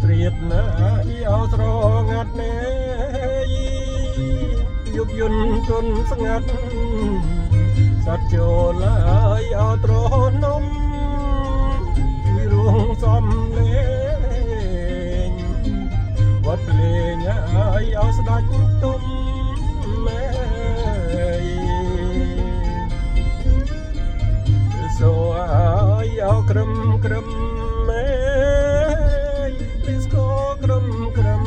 ត្រៀតណាអោស្រងាត់ណែយុបយន្តទុនស្ងាត់សត្វចូលឡើយអោត្រនំពីរួងសំលេងវត្តលេងអោស្ដាច់ទុំម៉ែសូអោក្រឹមក្រឹមម៉ែពីស្គរក្រឹមក្រឹម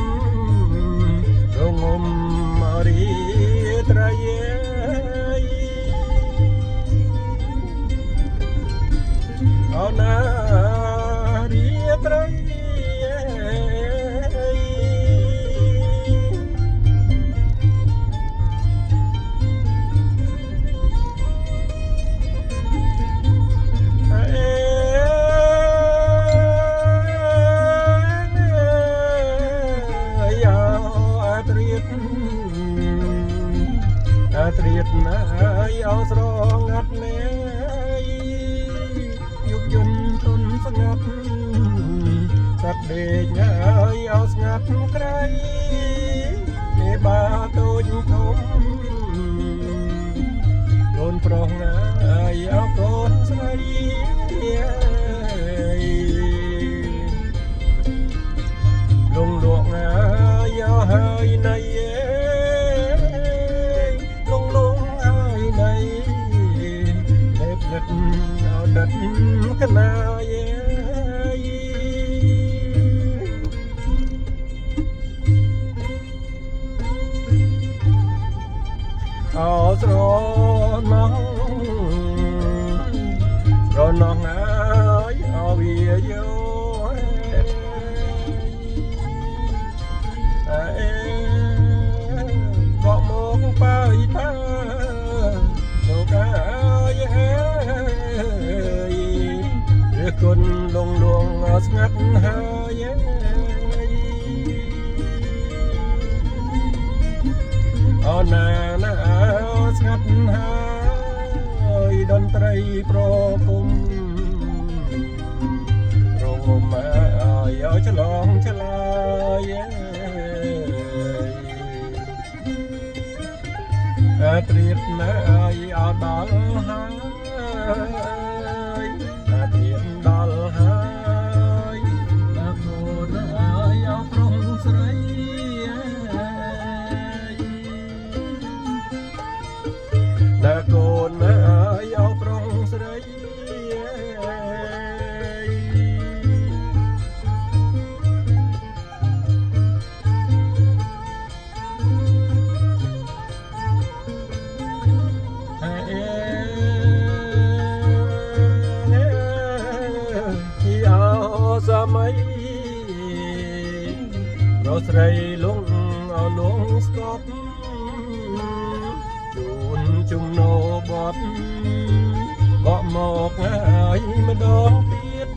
រងំរីត្រៃអោណារីត្រៃត្រៀតណាអោស្រងាត់ណែយុបយន្តទុនស្ងាត់សត្វដេកអោស្ងាត់ក្រៃមេបាតូចធំកូនប្រុសអោកូនស្រីលងលក់អោហើយណៃដិតកណាយអោស្រណងអោវាយោបកមកបើយបាលោកគុណលងលងស្ងាត់ហើយអូណាណាស្ងាត់ហើយតន្ត្រីប្រគុំរងមកឲ្យឆ្លងឆ្លើយត្រៀតណាឲ្យដល់ហើយត្រៀតដល់ហើយណាកូនអោប្រុសស្រីណាកូនអោប្រុសស្រីសម័យរស្រីលងអោលងស្កប់ជូនជំនោបត់បកមកហើយម្ដងទៀត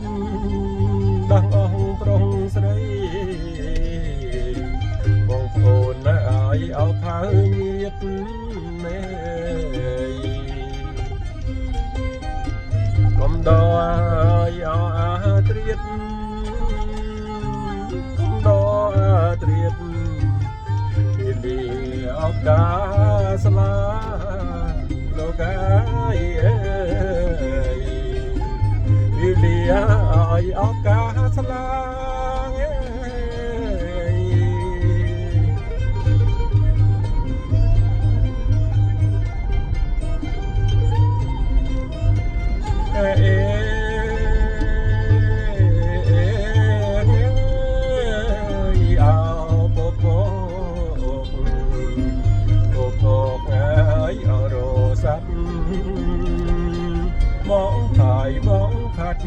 ដាំងអស់ប្រុសស្រីបងប្អូនឲ្យអោផៅញាតមេកុំដល់អោត្រៀតត្រៀតពីលីអោកាស្លាលោកពីលីឲ្យអោកាស្លាបងថយបងខាត់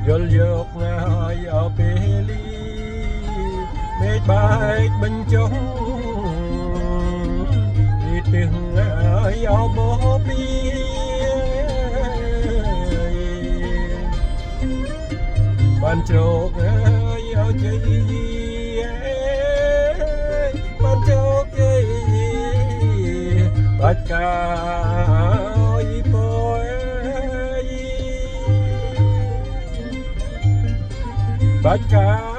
យល់យកហើយអោពេលីមេឃបែកបញ្ចុះពីទឹងហើយអោបោពីបានជោគហើយអោជ័យបានជោគជ័យបាច់កាយពោបាច់កា